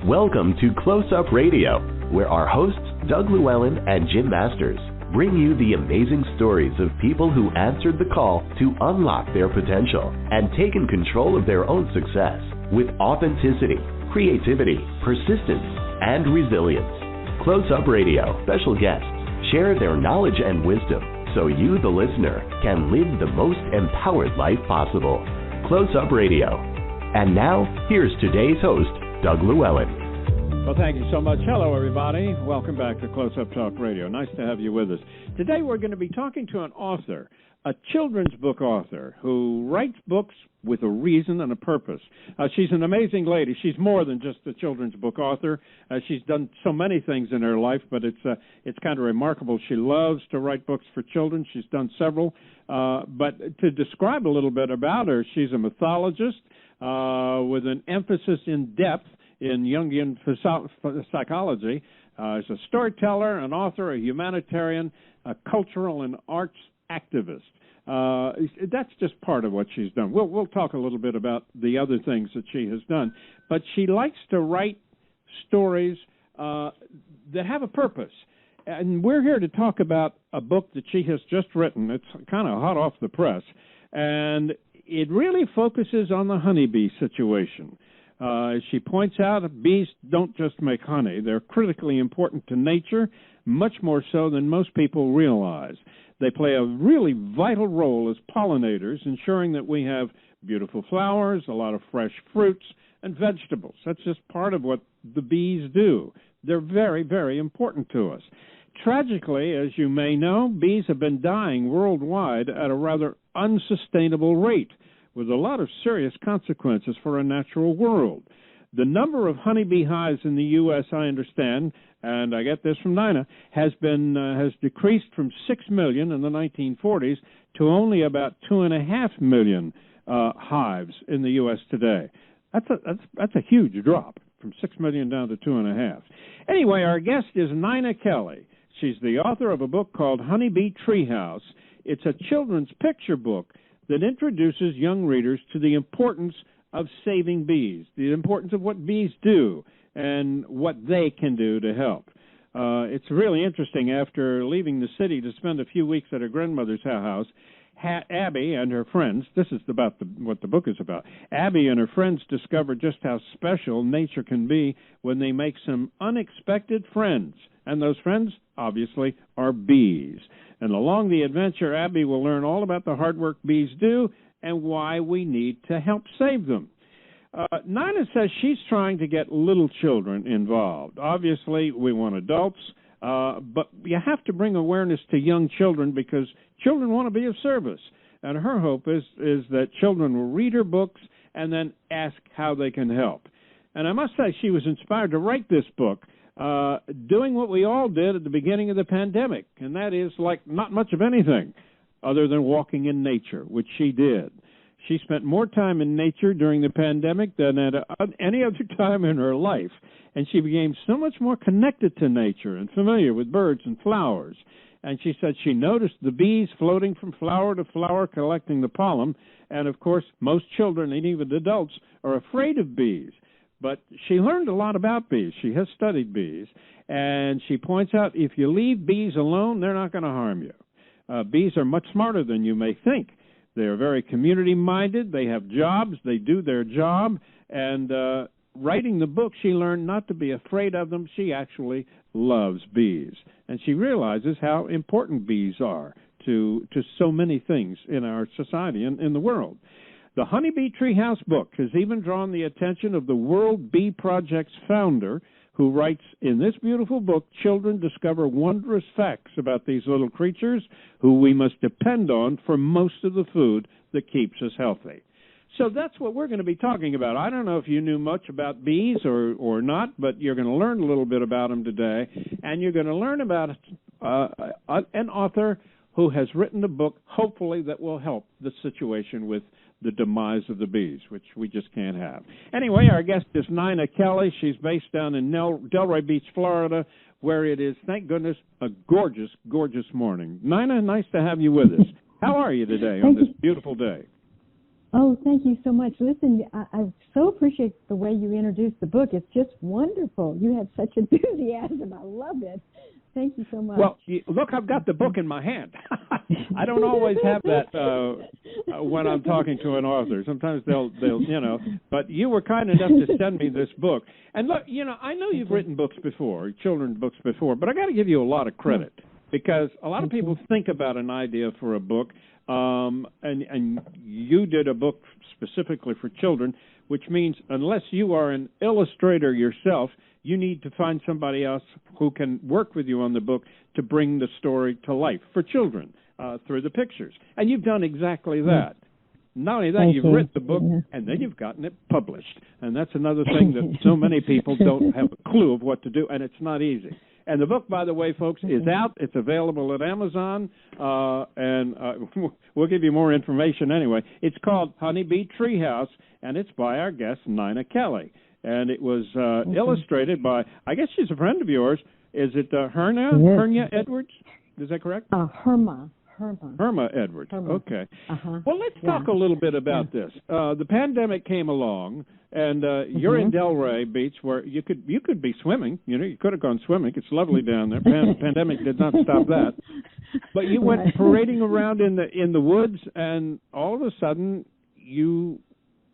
Welcome to Close Up Radio, where our hosts, Doug Llewellyn and Jim Masters, bring you the amazing stories of people who answered the call to unlock their potential and taken control of their own success with authenticity, creativity, persistence, and resilience. Close Up Radio special guests share their knowledge and wisdom so you, the listener, can live the most empowered life possible. Close Up Radio. And now, here's today's host, Doug Llewellyn. Well, thank you so much. Hello, everybody. Welcome back to Close Up Talk Radio. Nice to have you with us. Today we're going to be talking to an author, a children's book author who writes books with a reason and a purpose. She's an amazing lady. She's more than just a children's book author. She's done so many things in her life, but it's kind of remarkable. She loves to write books for children. She's done several. But to describe a little bit about her, she's a mythologist with an emphasis in depth in Jungian psychology. She's a storyteller, an author, a humanitarian, a cultural and arts activist. That's just part of what she's done. We'll talk a little bit about the other things that she has done. But she likes to write stories that have a purpose. And we're here to talk about a book that she has just written. It's kind of hot off the press. And it really focuses on the honeybee situation. As she points out, bees don't just make honey. They're critically important to nature, much more so than most people realize. They play a really vital role as pollinators, ensuring that we have beautiful flowers, a lot of fresh fruits, and vegetables. That's just part of what the bees do. They're very, very important to us. Tragically, as you may know, bees have been dying worldwide at a rather unsustainable rate, with a lot of serious consequences for a natural world. The number of honeybee hives in the U.S., I understand, and I get this from Nina, has decreased from 6 million in the 1940s to only about 2.5 million hives in the U.S. today. That's a huge drop, from 6 million down to 2.5. Anyway, our guest is Nina Kelly. She's the author of a book called HoneyBee TreeHouse. It's a children's picture book that introduces young readers to the importance of saving bees, the importance of what bees do and what they can do to help. It's really interesting. After leaving the city to spend a few weeks at her grandmother's house, Abby and her friends, this is about what the book is about, Abby and her friends discovered just how special nature can be when they make some unexpected friends. And those friends, obviously, are bees. And along the adventure, Abby will learn all about the hard work bees do and why we need to help save them. Nina says she's trying to get little children involved. Obviously, we want adults, but you have to bring awareness to young children because children want to be of service. And her hope is that children will read her books and then ask how they can help. And I must say she was inspired to write this book doing what we all did at the beginning of the pandemic, and that is like not much of anything other than walking in nature, which she did. She spent more time in nature during the pandemic than at any other time in her life, and she became so much more connected to nature and familiar with birds and flowers. And she said she noticed the bees floating from flower to flower collecting the pollen, and of course most children and even adults are afraid of bees. But she learned a lot about bees. She has studied bees, and she points out if you leave bees alone, they're not going to harm you. Bees are much smarter than you may think. They are very community-minded. They have jobs. They do their job. And writing the book, she learned not to be afraid of them. She actually loves bees. And she realizes how important bees are to so many things in our society and in the world. The HoneyBee TreeHouse book has even drawn the attention of the World Bee Project's founder, who writes, in this beautiful book, children discover wondrous facts about these little creatures who we must depend on for most of the food that keeps us healthy. So that's what we're going to be talking about. I don't know if you knew much about bees or not, but you're going to learn a little bit about them today, and you're going to learn about an author who has written a book, hopefully, that will help the situation with the demise of the bees, which we just can't have. Anyway, our guest is Nina Kelly. She's based down in Delray Beach, Florida, where it is, thank goodness, a gorgeous, gorgeous morning. Nina, nice to have you with us. How are you today on this beautiful day? Oh, thank you so much. Listen, I so appreciate the way you introduced the book. It's just wonderful. You have such enthusiasm. I love it. Thank you so much. Well, look, I've got the book in my hand. I don't always have that when I'm talking to an author. Sometimes they'll, but you were kind enough to send me this book. And look, I know you've written books before, children's books before, but I got to give you a lot of credit because a lot of people think about an idea for a book, and you did a book specifically for children, which means unless you are an illustrator yourself, you need to find somebody else who can work with you on the book to bring the story to life for children through the pictures. And you've done exactly that. Not only that, you've written the book, and then you've gotten it published. And that's another thing that so many people don't have a clue of what to do, and it's not easy. And the book, by the way, folks, is out. It's available at Amazon, and we'll give you more information anyway. It's called HoneyBee TreeHouse, and it's by our guest, Nina Kelly. And it was illustrated by, I guess she's a friend of yours. Is it Hernia Edwards? Is that correct? Herma Edwards. Herma. Okay. Well, let's talk a little bit about this. The pandemic came along, and you're in Delray Beach, where you could be swimming. You could have gone swimming. It's lovely down there. Pandemic did not stop that. But you went parading around in the woods, and all of a sudden you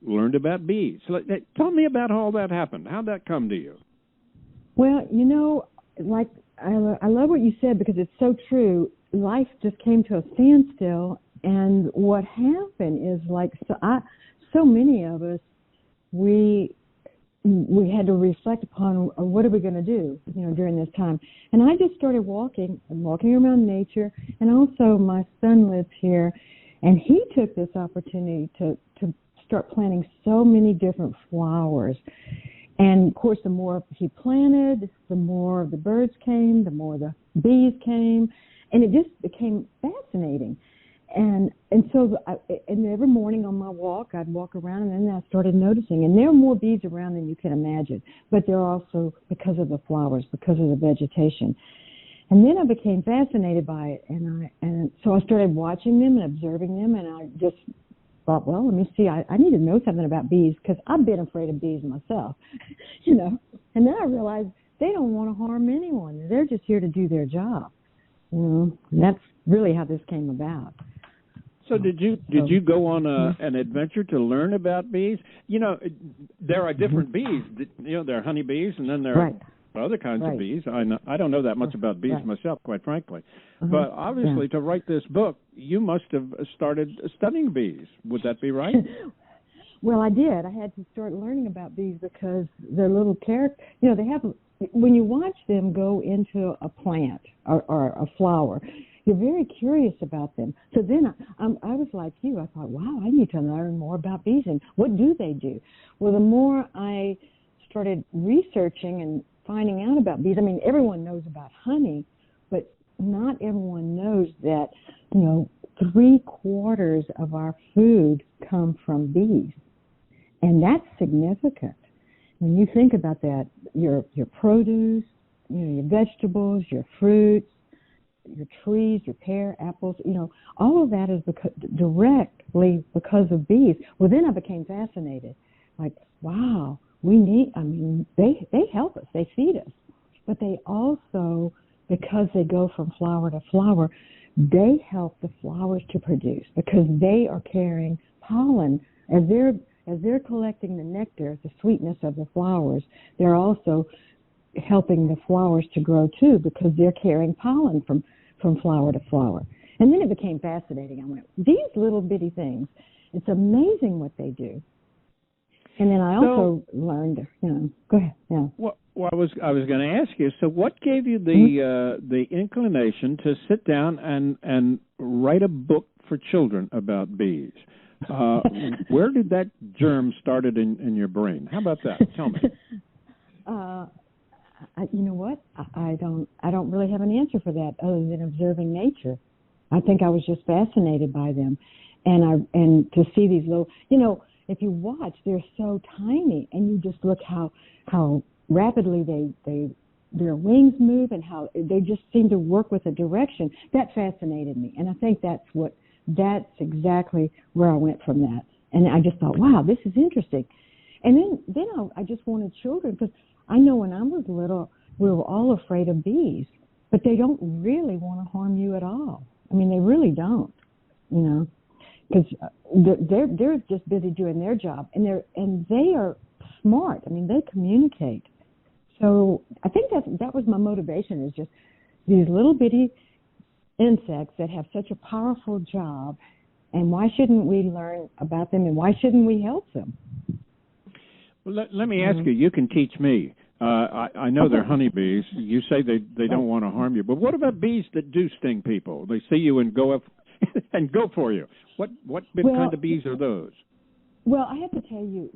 learned about bees. So, tell me about how all that happened. How'd that come to you? Well, I love what you said because it's so true. Life just came to a standstill, and what happened is so many of us, we had to reflect upon what are we going to do, during this time. And I just started walking around nature, and also my son lives here, and he took this opportunity to start planting so many different flowers. And of course, the more he planted, the more the birds came, the more the bees came, and it just became fascinating. And so every morning on my walk, I'd walk around, and then I started noticing. And there are more bees around than you can imagine, but they're also because of the flowers, because of the vegetation. And then I became fascinated by it, and so I started watching them and observing them, and I just thought, well, let me see, I need to know something about bees because I've been afraid of bees myself, And then I realized they don't want to harm anyone. They're just here to do their job, And that's really how this came about. So did you go on an adventure to learn about bees? There are different bees. There are honeybees, and then there are other kinds of bees. I don't know that much about bees myself, quite frankly. But obviously, to write this book, you must have started studying bees. Would that be right? Well, I did. I had to start learning about bees because they're little characters. They have, when you watch them go into a plant or a flower, you're very curious about them. So then I was like you. I thought, wow, I need to learn more about bees and what do they do? Well, the more I started researching and finding out about bees, everyone knows about honey, but not everyone knows that, 3/4 of our food come from bees. And that's significant. When you think about that, your produce, your vegetables, your fruits, your trees, your pear, apples, all of that is directly because of bees. Well, then I became fascinated. Like, wow, they help us, they feed us. But they also, because they go from flower to flower, they help the flowers to produce because they are carrying pollen. As they're collecting the nectar, the sweetness of the flowers, they're also helping the flowers to grow too because they're carrying pollen from flower to flower. And then it became fascinating. I went, these little bitty things, it's amazing what they do. And then I also learned, go ahead. Yeah. Well, I was going to ask you. So, what gave you the inclination to sit down and write a book for children about bees? Where did that germ started in your brain? How about that? Tell me. You know what? I don't really have an answer for that other than observing nature. I think I was just fascinated by them, and to see these little, if you watch, they're so tiny, and you just look how rapidly their wings move and how they just seem to work with a direction. That fascinated me, and I think that's exactly where I went from that. And I just thought, wow, this is interesting. And then I just wanted children, because I know when I was little, we were all afraid of bees, but they don't really want to harm you at all. I mean, they really don't, because they're just busy doing their job, and they are smart. I mean, they communicate. So I think that was my motivation, is just these little bitty insects that have such a powerful job, and why shouldn't we learn about them, and why shouldn't we help them? Well, let me ask you. You can teach me. I know they're honeybees. You say they don't want to harm you, but what about bees that do sting people? They see you and go up and go for you. What kind of bees are those? Well, I have to tell you,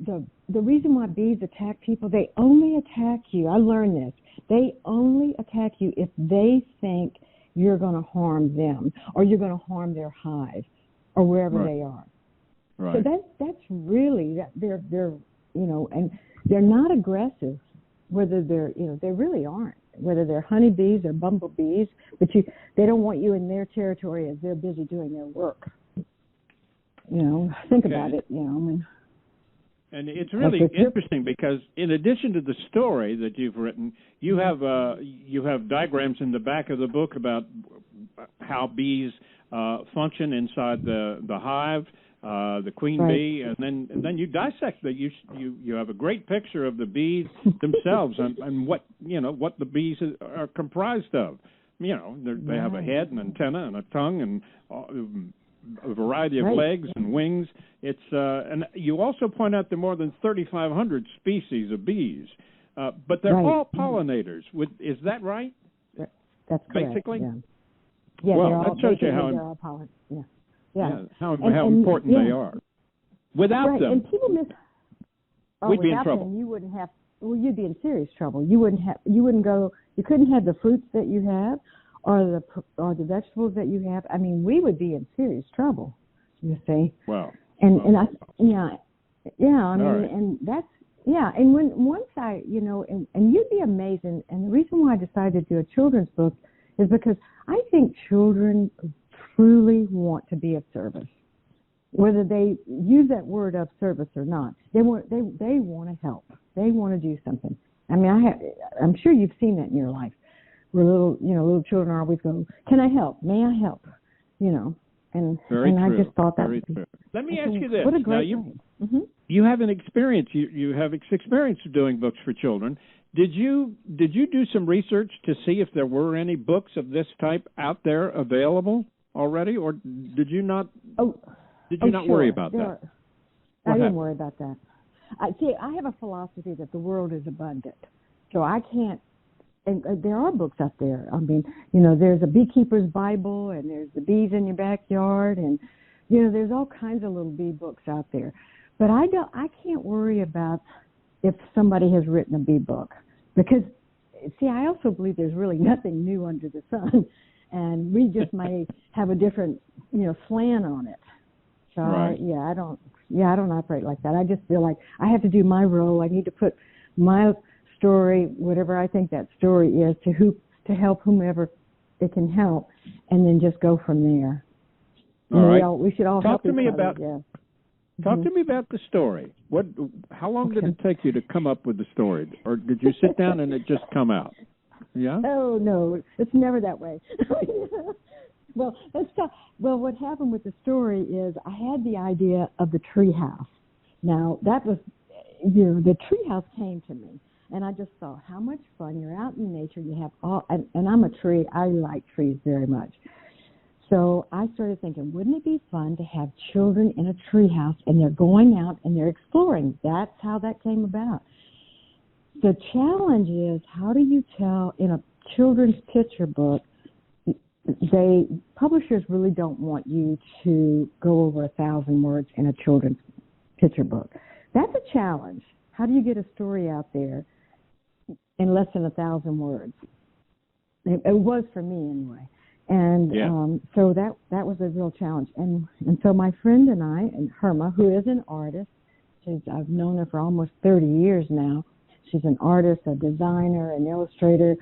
the reason why bees attack people, they only attack you. I learned this. They only attack you if they think you're going to harm them, or you're going to harm their hive, or wherever they are. Right. So that's really they're and they're not aggressive. Whether they really aren't. Whether they're honeybees or bumblebees, but they don't want you in their territory as they're busy doing their work. Think about it. And it's really interesting, because in addition to the story that you've written, you have diagrams in the back of the book about how bees function inside the hive. The queen bee, and then you dissect that. You have a great picture of the bees themselves and what the bees are comprised of. They have a head, an antenna, and a tongue, and a variety of legs and wings. It's and you also point out there are more than 3,500 species of bees, but they're all pollinators. Is that right? That's correct. Basically. Yeah. Well, that shows you how. Yeah, how important they are. Without them, and people we'd be in trouble. Them, you wouldn't have. Well, you'd be in serious trouble. You couldn't have the fruits that you have, or the vegetables that you have. I mean, we would be in serious trouble. You see. Wow. And I mean, and that's And once I and you'd be amazing. And the reason why I decided to do a children's book is because I think children truly want to be of service, whether they use that word of service or not. They want to help. They want to do something. I mean, I'm sure you've seen that in your life, where little children are always going, "Can I help? May I help?" And Very true. I just thought that. Very true. Let me ask you this. What a great thing. Mm-hmm. You have an experience. You have experience of doing books for children. Did you do some research to see if there were any books of this type out there available already, or did you not? Did you not sure. worry about that? I didn't worry about that. I have a philosophy that the world is abundant, so I can't. And there are books out there. I mean, there's a beekeeper's Bible, and there's the bees in your backyard, and there's all kinds of little bee books out there. But I can't worry about if somebody has written a bee book, because I also believe there's really nothing new under the sun, and we just may have a different slant on it. So right. I don't operate like that. I just feel like I have to do my role. I need to put my story, whatever I think that story is, to help whomever it can help, and then just go from there. All right. We should all talk help to each me other. about. Yeah. Talk to me about the story. How long did it take you to come up with the story, or did you sit down and it just come out? Yeah. Oh no, it's never that way. Well, let's talk. Well, what happened with the story is I had the idea of the treehouse. Now that was, the treehouse came to me, and I just thought, how much fun! You're out in nature. You have and I'm a tree. I like trees very much. So I started thinking, wouldn't it be fun to have children in a treehouse, and they're going out and they're exploring? That's how that came about. The challenge is, how do you tell in a children's picture book? Publishers really don't want you to go over 1,000 words in a children's picture book. That's a challenge. How do you get a story out there in less than 1,000 words? It was for me anyway. And so that was a real challenge. And so my friend and I, and Herma, who is an artist, I've known her for almost 30 years now. She's an artist, a designer, an illustrator.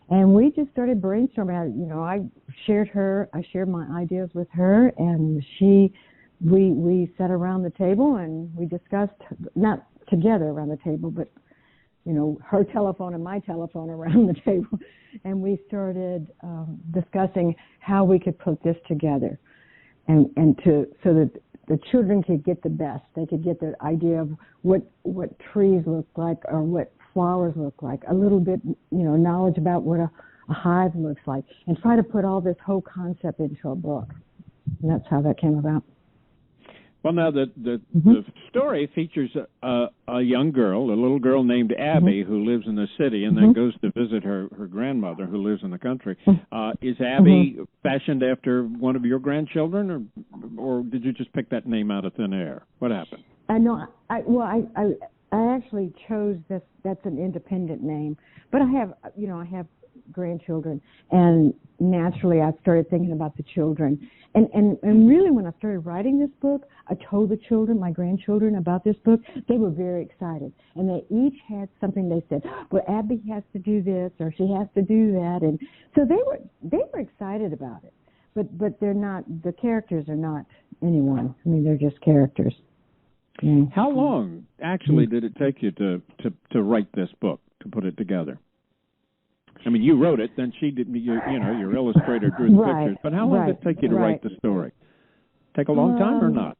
And we just started brainstorming. I shared my ideas with her, and she we sat around the table and we discussed, not together around the table, but her telephone and my telephone around the table, and we started discussing how we could put this together, so that the children could get the best. They could get the idea of what trees look like or what flowers look like, a little bit, knowledge about what a hive looks like, and try to put all this whole concept into a book. And that's how that came about. Well, now the story features a young girl, a little girl named Abby, who lives in the city and then goes to visit her grandmother who lives in the country. Is Abby fashioned after one of your grandchildren, or did you just pick that name out of thin air? What happened? No, I actually chose this. That's an independent name, but I have grandchildren, and naturally I started thinking about the children. And really, when I started writing this book, I told the children, my grandchildren, about this book. They were very excited, and they each had something. They said, "Well, Abby has to do this, or she has to do that," and so they were excited about it. But they're not. The characters are not anyone. I mean, they're just characters. Yeah. How long actually did it take you to write this book, to put it together? I mean, you wrote it, then she did. Your illustrator drew the pictures. But how long did it take you to write the story? Take a long time or not?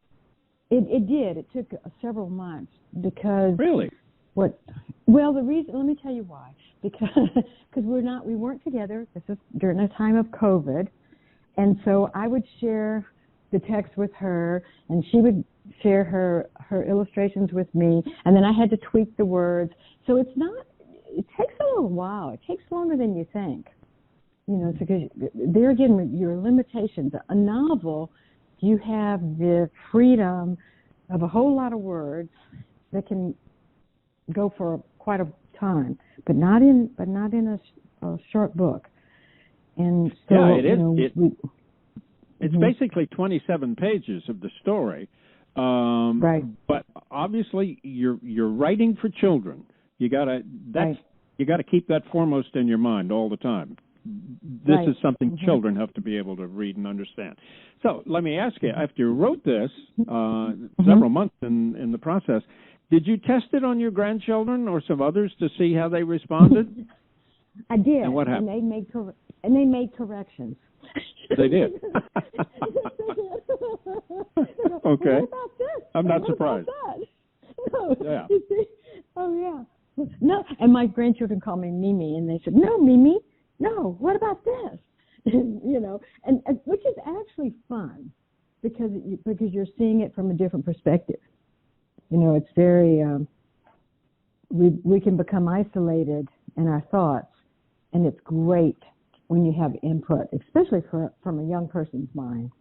It did. It took several months because. Really? What? Well, the reason. Let me tell you why. Because we weren't together. This is during the time of COVID, and so I would share the text with her, and she would share her illustrations with me, and then I had to tweak the words. So it's not. It takes a little while. It takes longer than you think. Because there again, your limitations. A novel, you have the freedom of a whole lot of words that can go for quite a time, but not in a short book. And so, yeah, it is. It's basically 27 pages of the story. Right. But obviously, you're writing for children. You gotta keep that foremost in your mind all the time. This is something children have to be able to read and understand. So let me ask you: after you wrote this, several months in the process, did you test it on your grandchildren or some others to see how they responded? I did. And what happened? And they made corrections. They did. Okay. What about this? I'm not surprised. No. Yeah. You see? Oh, yeah. No, and my grandchildren call me Mimi, and they said, "No, Mimi, no. What about this?" and which is actually fun because you're seeing it from a different perspective. It's very we can become isolated in our thoughts, and it's great when you have input, especially from a young person's mind.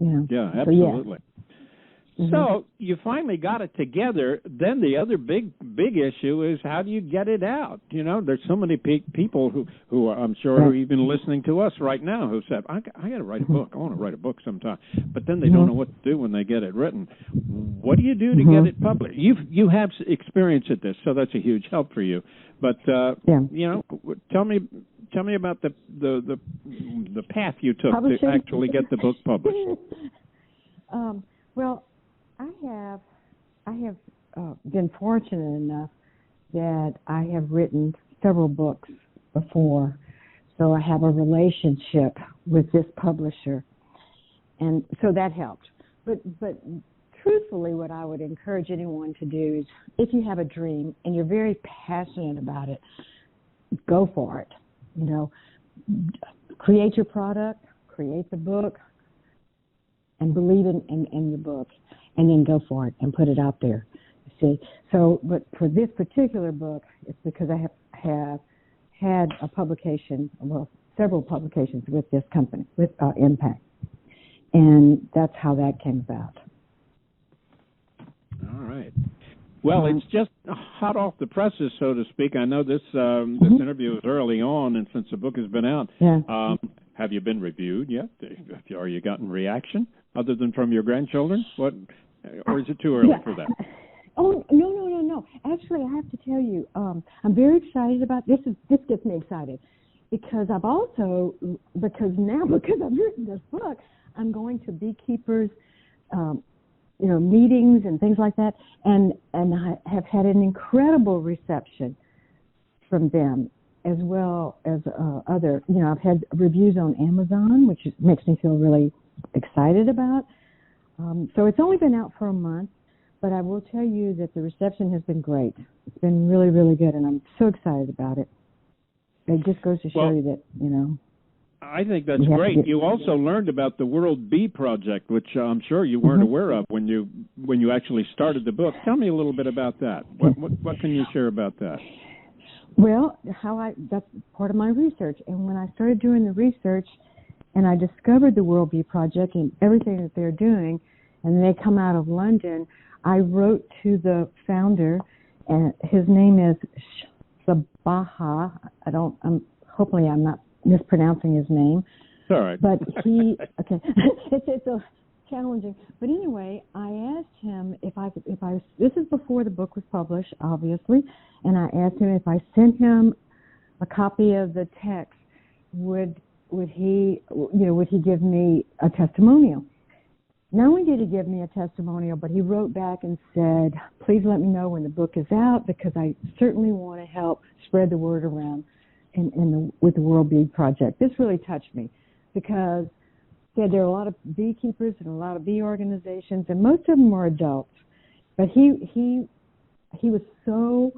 Yeah, absolutely. So, yeah. So you finally got it together. Then the other big issue is how do you get it out? There's so many people who I'm sure are even listening to us right now who said, I got to write a book. I want to write a book sometime. But then they don't know what to do when they get it written. What do you do to get it published? You have experience at this, so that's a huge help for you. But tell me about the path you took to actually get the book published. Well, I have been fortunate enough that I have written several books before, so I have a relationship with this publisher, and so that helped. But truthfully, what I would encourage anyone to do is, if you have a dream and you're very passionate about it, go for it. Create your product, create the book, and believe in the book, and then go for it and put it out there. See, so but for this particular book, it's because I have had a publication, several publications with this company, with Impact, and that's how that came about. All right. Well, it's just hot off the presses, so to speak. I know this interview is early on, and since the book has been out, have you been reviewed yet? Are you gotten reaction other than from your grandchildren? What, or is it too early for that? Oh, no. Actually, I have to tell you, I'm very excited about this. This gets me excited because because I've written this book, I'm going to beekeepers meetings and things like that, and I have had an incredible reception from them, as well as other. I've had reviews on Amazon, which makes me feel really excited about. So it's only been out for a month, but I will tell you that the reception has been great. It's been really, really good, and I'm so excited about it. It just goes to show you that, I think that's great. You also learned about the World Bee Project, which I'm sure you weren't aware of when you actually started the book. Tell me a little bit about that. What can you share about that? Well, that's part of my research. And when I started doing the research and I discovered the World Bee Project and everything that they're doing, and they come out of London, I wrote to the founder, and his name is Sabaha. Hopefully I'm not mispronouncing his name. It's all right. But it's a challenging. But anyway, I asked him if I this is before the book was published, obviously, and I asked him if I sent him a copy of the text, would he give me a testimonial? Not only did he give me a testimonial, but he wrote back and said, please let me know when the book is out, because I certainly want to help spread the word around with the World Bee Project. This really touched me, because there are a lot of beekeepers and a lot of bee organizations, and most of them are adults. But he was so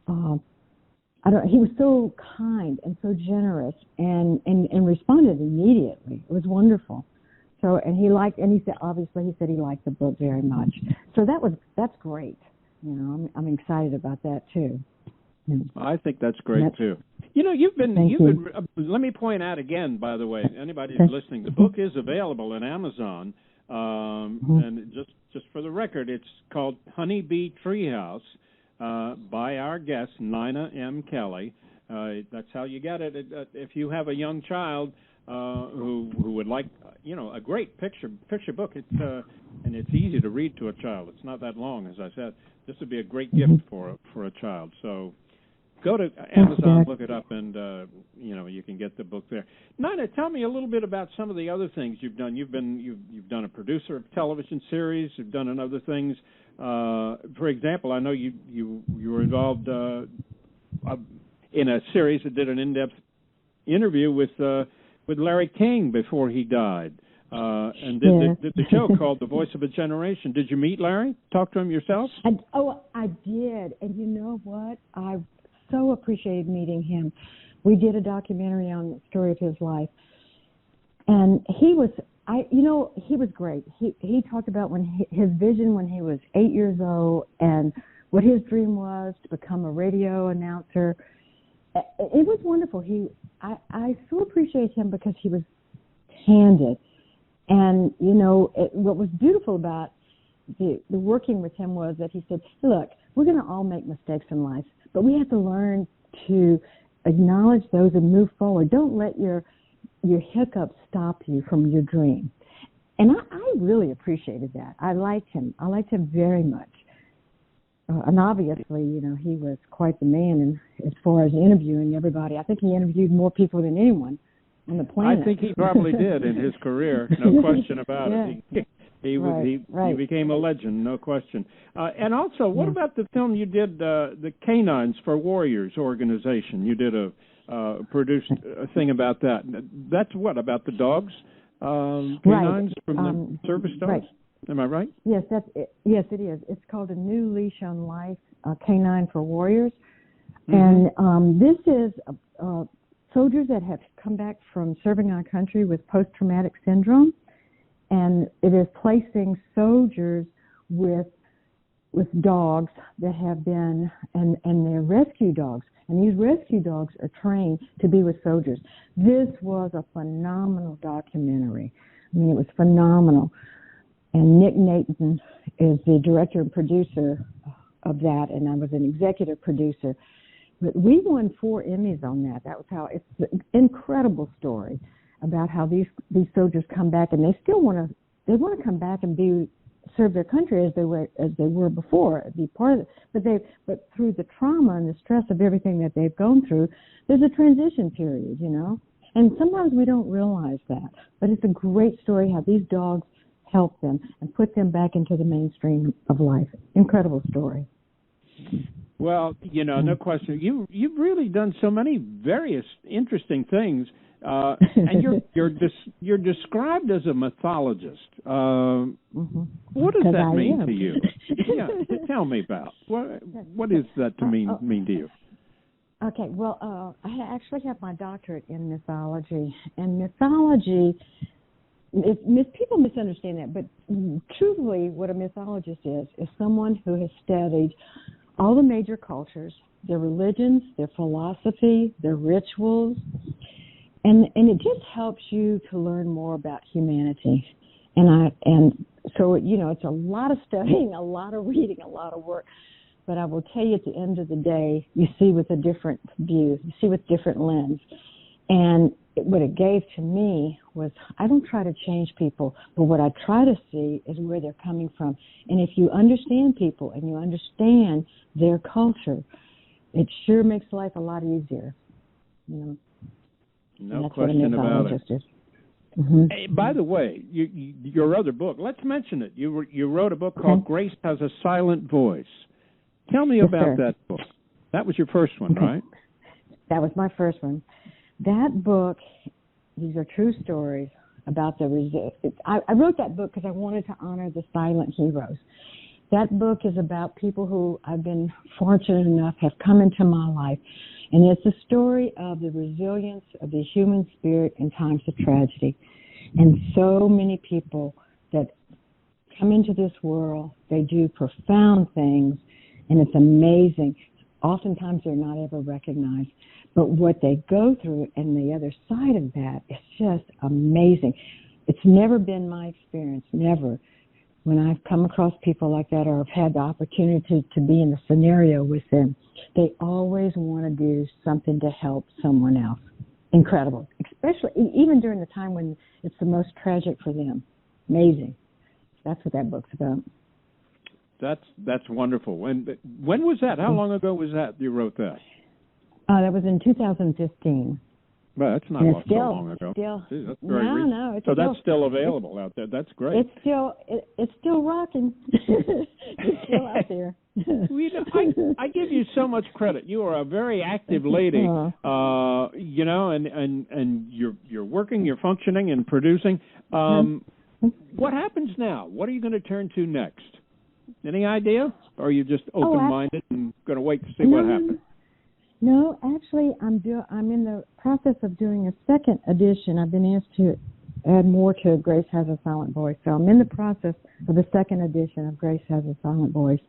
he was so kind and so generous, and responded immediately. It was wonderful. So, and he said he liked the book very much. So that's great. I'm excited about that too. I think that's great too. You've been. Let me point out again, by the way, anybody who's listening, the book is available in Amazon, and just for the record, it's called HoneyBee TreeHouse by our guest Nina M. Kelly. That's how you get it. If you have a young child who would like, a great picture book, and it's easy to read to a child. It's not that long, as I said. This would be a great gift for a child. So go to Amazon, look it up, and you can get the book there. Nina, tell me a little bit about some of the other things you've done. You've done a producer of television series. You've done other things. For example, I know you were involved in a series that did an in-depth interview with Larry King before he died, and did the show called The Voice of a Generation. Did you meet Larry? Talk to him yourself? I did, and you know what? I so appreciated meeting him. We did a documentary on the story of his life, and he was great. He talked about his vision when he was 8 years old, and what his dream was to become a radio announcer. It was wonderful. I so appreciate him because he was candid, and what was beautiful about the working with him was that he said, "Look, we're going to all make mistakes in life, but we have to learn to acknowledge those and move forward. Don't let your hiccups stop you from your dream." And I really appreciated that. I liked him. I liked him very much. And obviously, he was quite the man. And as far as interviewing everybody, I think he interviewed more people than anyone on the planet. I think he probably did in his career, no question about it. He became a legend, no question. And also, what about the film you did, the Canines for Warriors organization? You did produced a thing about that. That's what, about the dogs? Canines from the service dogs? Right. Am I right? Yes, that's it. Yes, it is. It's called A New Leash on Life, Canine for Warriors. And this is soldiers that have come back from serving our country with post-traumatic syndrome. And it is placing soldiers with dogs that have been, and they're rescue dogs. And these rescue dogs are trained to be with soldiers. This was a phenomenal documentary. I mean, it was phenomenal. And Nick Nathan is the director and producer of that, and I was an executive producer. But we won 4 Emmys on that. That was how it's an incredible story about how these soldiers come back, and they still want to come back and serve their country as they were before, be part of it. But through the trauma and the stress of everything that they've gone through, there's a transition period, And sometimes we don't realize that. But it's a great story how these dogs help them and put them back into the mainstream of life. Incredible story. Well, no question. You've really done so many various interesting things, and you're described as a mythologist. What does that mean to you? Yeah, tell me about what is that to mean to you? Okay, well, I actually have my doctorate in mythology, and mythology. People misunderstand that, but truthfully, what a mythologist is someone who has studied all the major cultures, their religions, their philosophy, their rituals, and it just helps you to learn more about humanity. And so it's a lot of studying, a lot of reading, a lot of work. But I will tell you, at the end of the day, you see with a different view, you see with different lens. And what it gave to me was, I don't try to change people, but what I try to see is where they're coming from. And if you understand people and you understand their culture, it sure makes life a lot easier. No question about it. Mm-hmm. Hey, by the way, your other book, let's mention it. You wrote a book called Grace Has a Silent Voice. Tell me about that book. That was your first one, right? That was my first one. That book, these are true stories about the resistance. I wrote that book because I wanted to honor the silent heroes. That book is about people who I've been fortunate enough have come into my life. And it's a story of the resilience of the human spirit in times of tragedy. And so many people that come into this world, they do profound things, and it's amazing. Oftentimes they're not ever recognized. But what they go through and the other side of that is just amazing. It's never been my experience, never. When I've come across people like that or have had the opportunity to be in a scenario with them, they always want to do something to help someone else. Incredible. Especially, even during the time when it's the most tragic for them. Amazing. That's what that book's about. That's wonderful. When was that? How long ago was that you wrote that? That was in 2015. Well, that's not so long ago. Jeez, that's very recent. No. That's still available out there. That's great. It's still rocking. It's still out there. I give you so much credit. You are a very active lady, and you're working, you're functioning, and producing. What happens now? What are you going to turn to next? Any idea? Or are you just open-minded and going to wait to see what happens? No, actually, I'm in the process of doing a second edition. I've been asked to add more to Grace Has a Silent Voice. So I'm in the process of the second edition of Grace Has a Silent Voice.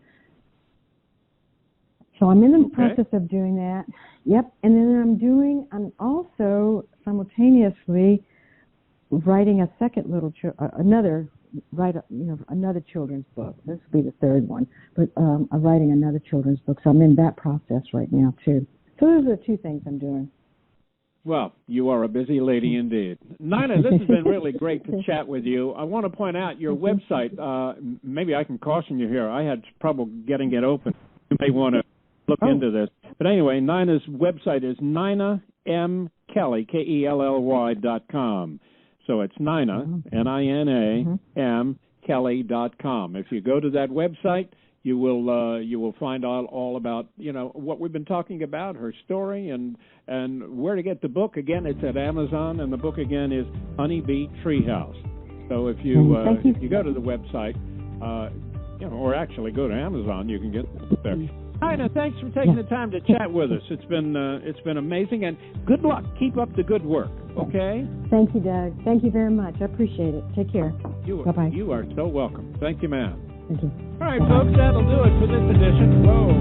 So I'm in the process of doing that. Yep. And then I'm also simultaneously writing a second another children's book. This will be the third one. But I'm writing another children's book. So I'm in that process right now, too. So those are the two things I'm doing. Well, you are a busy lady indeed. Nina, this has been really great to chat with you. I want to point out your website. Maybe I can caution you here. I had trouble getting it open. You may want to look into this. But anyway, Nina's website is NinaMKelly, KELLY.com. So it's Nina, NINA, Kelly.com. If you go to that website, you will find out all about what we've been talking about, her story, and where to get the book. Again, it's at Amazon, and the book again is HoneyBee TreeHouse. So if you go to the website, or actually go to Amazon, you can get it there. Nina, thanks for taking the time to chat with us. It's been amazing, and good luck. Keep up the good work. Okay. Thank you, Doug. Thank you very much. I appreciate it. Take care. Bye-bye. You are so welcome. Thank you, ma'am. Thank you. All right, folks, that'll do it for this edition. Whoa,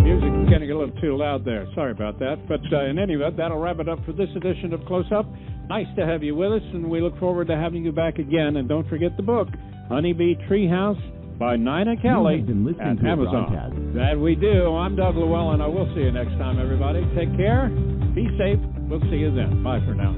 music is getting a little too loud there. Sorry about that. But in any event, that'll wrap it up for this edition of Close Up. Nice to have you with us, and we look forward to having you back again. And don't forget the book, HoneyBee TreeHouse by Nina Kelly at Amazon. That we do. I'm Doug Llewellyn. I will see you next time, everybody. Take care. Be safe. We'll see you then. Bye for now.